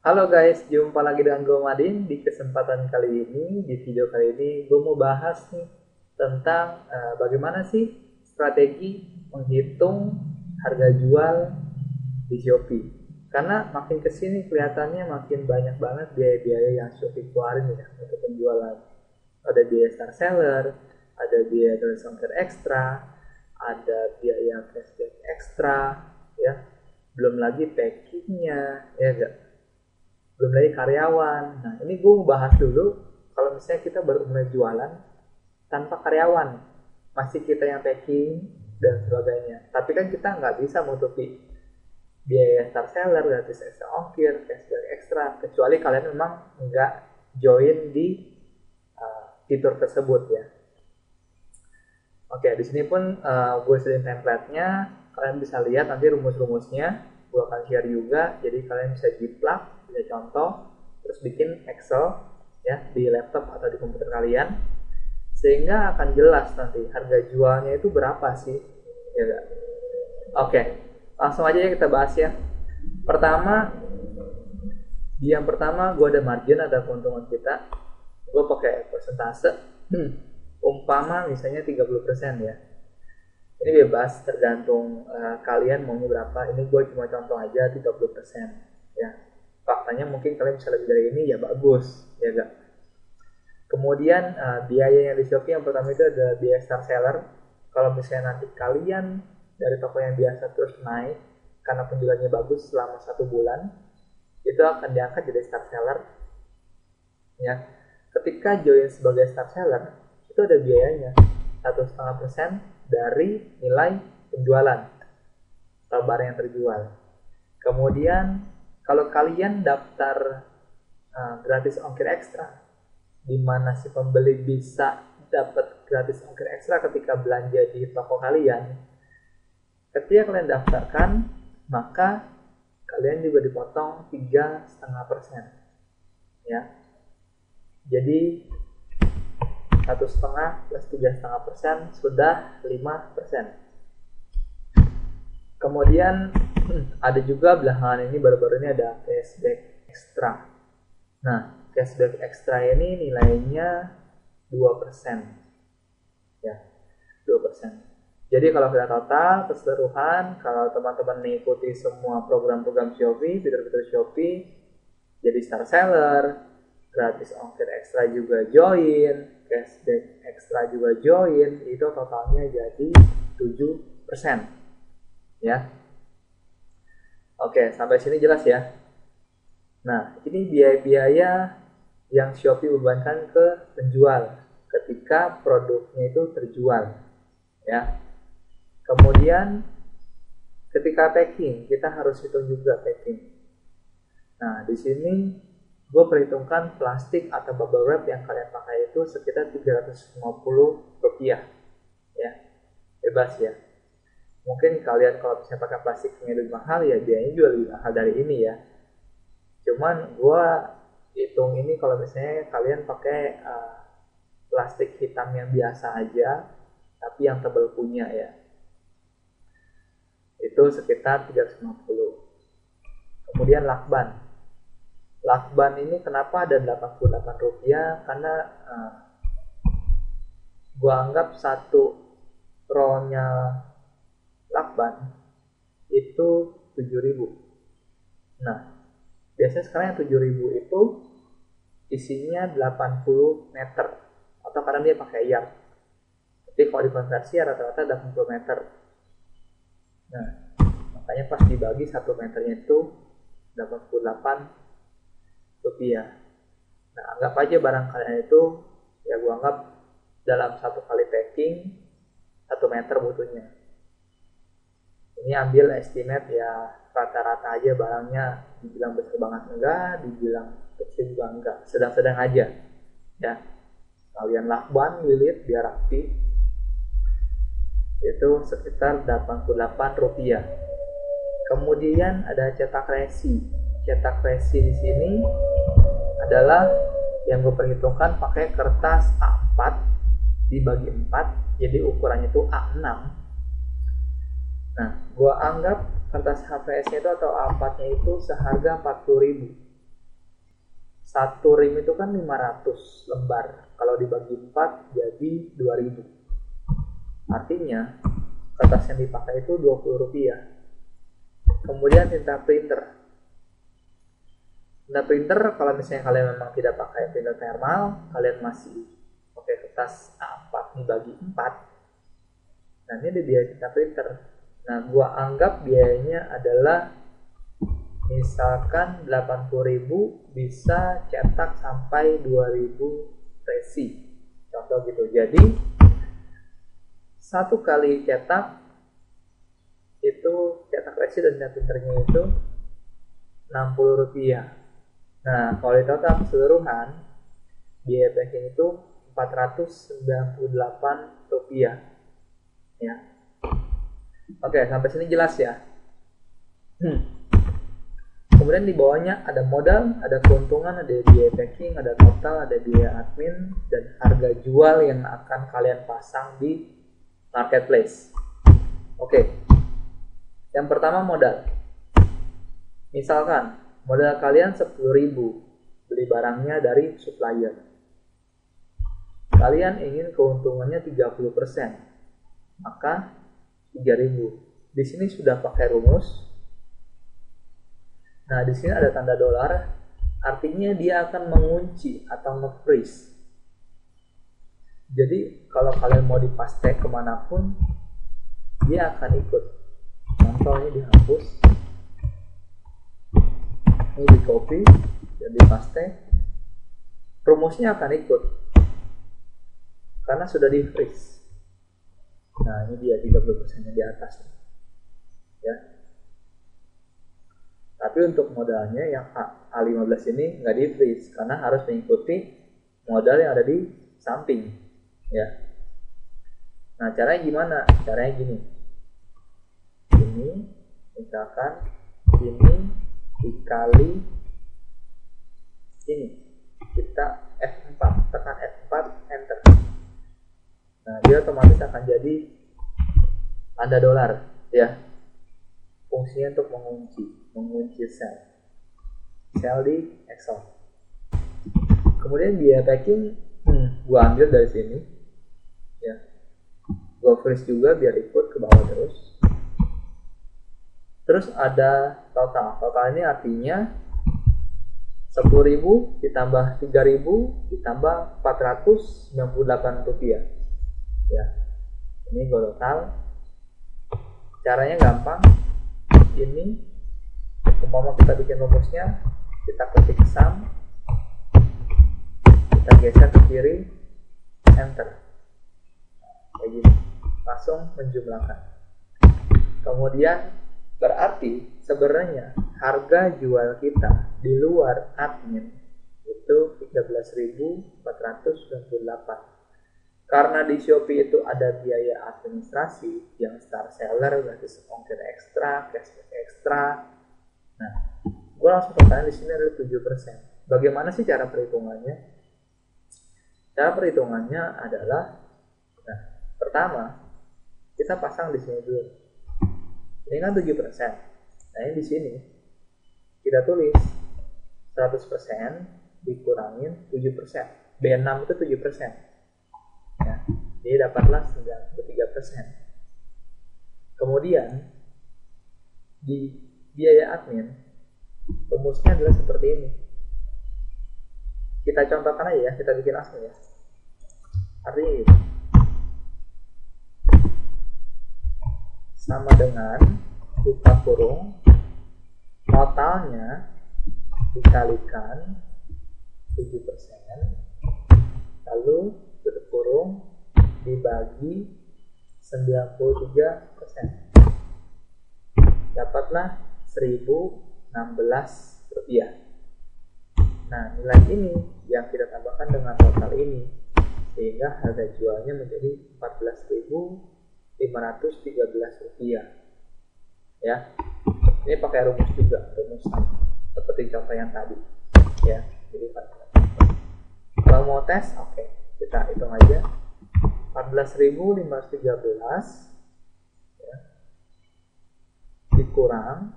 Halo guys, jumpa lagi dengan gue Madin. Di kesempatan kali ini, di video kali ini gue mau bahas nih tentang bagaimana sih strategi menghitung harga jual di Shopee. Karena makin kesini kelihatannya makin banyak banget biaya-biaya yang Shopee keluarin ya untuk penjualan. Ada biaya star seller, ada biaya gratis ongkir ekstra, ada biaya cashback ekstra, ya. Belum lagi packingnya, ya enggak? Belum lagi karyawan. Nah, ini gue mau bahas dulu kalau misalnya kita baru mulai jualan tanpa karyawan, masih kita yang packing dan sebagainya. Tapi kan kita nggak bisa menutupi biaya star seller, gratis ekstra ongkir, cashback ekstra, kecuali kalian memang nggak join di fitur tersebut ya. Oke, di sini pun gue sediain template-nya, kalian bisa lihat nanti rumus-rumusnya, gue akan share juga, jadi kalian bisa jiplak, bisa contoh, terus bikin Excel ya di laptop atau di komputer kalian, sehingga akan jelas nanti harga jualnya itu berapa sih, ya gak? Oke, langsung aja ya kita bahas ya. Yang pertama gue ada margin, ada keuntungan kita, gue pakai persentase. Umpama misalnya 30% ya, ini bebas tergantung kalian maunya berapa. Ini gue cuma contoh aja 30% ya. Faktanya mungkin kalian bisa lebih dari ini, ya bagus ya gak. Kemudian biaya yang di Shopee yang pertama itu ada biaya star seller. Kalau misalnya nanti kalian dari toko yang biasa terus naik karena penjualannya bagus selama 1 bulan, itu akan diangkat jadi star seller ya. Ketika join sebagai star seller, itu ada biayanya 1,5% dari nilai penjualan atau barang yang terjual. Kemudian kalau kalian daftar gratis ongkir ekstra, di mana si pembeli bisa dapat gratis ongkir ekstra ketika belanja di toko kalian, ketika kalian daftarkan, maka kalian juga dipotong 3,5% ya. Jadi 1,5 plus 3,5% sudah 5%. Kemudian ada juga belakangan ini, baru-baru ini ada cashback ekstra. Nah, cashback ekstra ini nilainya 2% ya, 2%. Jadi kalau kita total keseluruhan, kalau teman-teman mengikuti semua program-program Shopee, fitur-fitur Shopee, jadi star seller, gratis ongkir ekstra juga join, cashback ekstra juga join, itu totalnya jadi 7% ya. Oke, sampai sini jelas ya. Nah, ini biaya-biaya yang Shopee bebankan ke penjual ketika produknya itu terjual ya. Kemudian ketika packing, kita harus hitung juga packing. Nah, di sini gue perhitungkan plastik atau bubble wrap yang kalian pakai itu sekitar Rp350 ya, bebas ya. Mungkin kalian kalau misalnya pakai plastiknya lebih mahal, ya biayanya juga lebih mahal dari ini ya. Cuman gue hitung ini kalau misalnya kalian pakai plastik hitam yang biasa aja tapi yang tebal punya ya, itu sekitar 350. Kemudian lakban ini kenapa ada Rp88? Karena gua anggap satu rollnya lakban itu 7.000. Nah, biasanya sekarang yang 7.000 itu isinya 80 meter, atau kadang dia pakai yard. Tapi kalau dikonversi rata-rata 80 meter. Nah, makanya pas dibagi 1 meternya itu Rp88. Nah, anggap aja barang kalian itu, ya gua anggap dalam 1 kali packing 1 meter butuhnya. Ini ambil estimate ya, rata-rata aja barangnya, dibilang besar banget enggak, dibilang kecil juga enggak, sedang-sedang aja ya. Kalian lakban lilit biar rapi, itu sekitar Rp88. Kemudian ada cetak resi. Cetak resi di sini adalah yang gue perhitungkan pakai kertas A4 dibagi 4, jadi ukurannya itu A6. Nah, gue anggap kertas HVS-nya itu atau A4-nya itu seharga 40.000. Satu rim itu kan 500 lembar. Kalau dibagi 4 jadi 2000. Artinya kertas yang dipakai itu Rp20. Kemudian tinta printer. Tinta printer kalau misalnya kalian memang tidak pakai printer thermal, kalian masih pakai kertas A4 dibagi 4. Nah, ini ada biaya tinta printer. Nah, gua anggap biayanya adalah misalkan 80.000 bisa cetak sampai 2000 resi. Contoh gitu. Jadi satu kali cetak itu cetak resi dan tinta printernya itu Rp60. Nah, kalau di total keseluruhan biaya packing itu Rp498. Ya. Oke, sampai sini jelas ya. Kemudian di bawahnya ada modal, ada keuntungan, ada biaya packing, ada total, ada biaya admin, dan harga jual yang akan kalian pasang di marketplace. Oke. Yang pertama modal. Misalkan modal kalian 10.000 beli barangnya dari supplier. Kalian ingin keuntungannya 30%, maka 3.000. Di sini sudah pakai rumus. Nah, di sini ada tanda dolar, artinya dia akan mengunci atau nge-freeze. Jadi kalau kalian mau dipaste kemanapun, dia akan ikut. Contohnya dihapus, ini di copy dan dipaste, rumusnya akan ikut karena sudah di freeze. Nah, ini dia 30% di atas ya. Tapi untuk modalnya yang A15 ini nggak di freeze karena harus mengikuti modal yang ada di samping ya. Nah, caranya gimana? Caranya gini. Ini misalkan ini dikali ini, kita F4, tekan F4, enter. Nah, dia otomatis akan jadi tanda dolar ya. Fungsinya untuk mengunci sel di Excel. Kemudian biaya packing gua ambil dari sini ya, gua freeze juga biar ikut ke bawah terus ada total ini artinya 10.000 ditambah 3.000 ditambah Rp498 ya. Ini gua total. Caranya gampang. Ini umpama kita bikin rumusnya, kita ketik sum, kita geser ke kiri, enter, kayak gini, langsung menjumlahkan. Kemudian berarti sebenarnya harga jual kita di luar admin itu 13.498. Karena di Shopee itu ada biaya administrasi yang star seller, gratis ongkir ekstra, cashback ekstra. Nah, gue langsung pertanyaan di sini ada 7%. Bagaimana sih cara perhitungannya? Cara perhitungannya adalah, nah, pertama kita pasang di sini dulu. Ini kan 7%. Nah, ini di sini kita tulis 100% dikurangin 7%. B6 itu 7%. Ya, jadi dapatlah 93%. Kemudian di biaya admin rumusnya adalah seperti ini. Kita contohkan aja ya, kita bikin langsung ya. Artinya ini sama dengan buka kurung totalnya dikalikan 7%, lalu tutup kurung dibagi 93%, dapatlah Rp1.016. Nah, nilai ini yang kita tambahkan dengan total ini sehingga harga jualnya menjadi Rp14.513 ya. Ini pakai rumus juga, rumus seperti contoh yang tadi ya. Jadi kalau mau tes, oke, kita hitung aja 14.513 ya, dikurang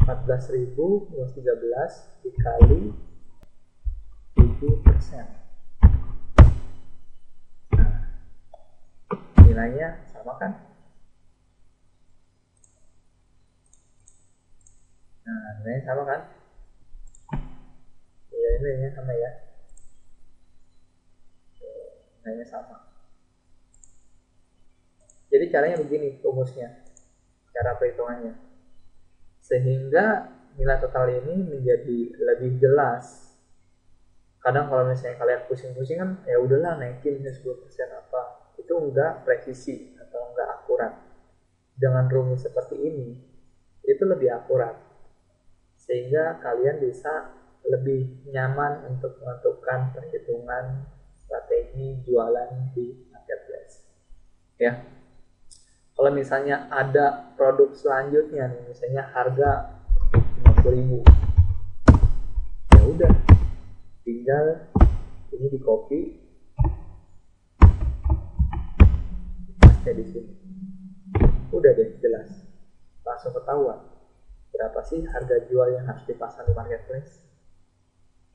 14.000 minus 13 dikali 7%. Nah, nilainya sama kan? Nah, nilainya sama kan? Ya, nilainya sama ya. Nilainya sama. Jadi caranya begini rumusnya, cara perhitungannya. Sehingga nilai total ini menjadi lebih jelas. Kadang kalau misalnya kalian pusing-pusing kan, ya udahlah naikin 10% apa, itu enggak presisi atau enggak akurat. Dengan rumus seperti ini, itu lebih akurat. Sehingga kalian bisa lebih nyaman untuk menentukan perhitungan strategi jualan di marketplace. Ya. Kalau misalnya ada produk selanjutnya nih, misalnya harga 50.000, ya udah tinggal ini di copy, paste di sini, udah deh jelas, langsung ketahuan berapa sih harga jual yang harus dipasang di marketplace,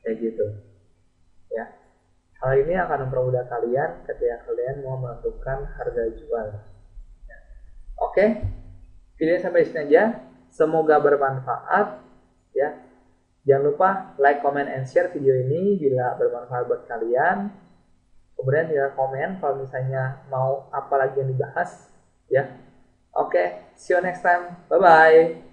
kayak gitu ya. Hal ini akan mempermudah kalian ketika kalian mau menentukan harga jual. Oke, video sampai sini aja, semoga bermanfaat ya. Jangan lupa like, comment, and share video ini bila bermanfaat buat kalian. Kemudian tinggal komen kalau misalnya mau apa lagi yang dibahas ya. Oke, see you next time. Bye bye.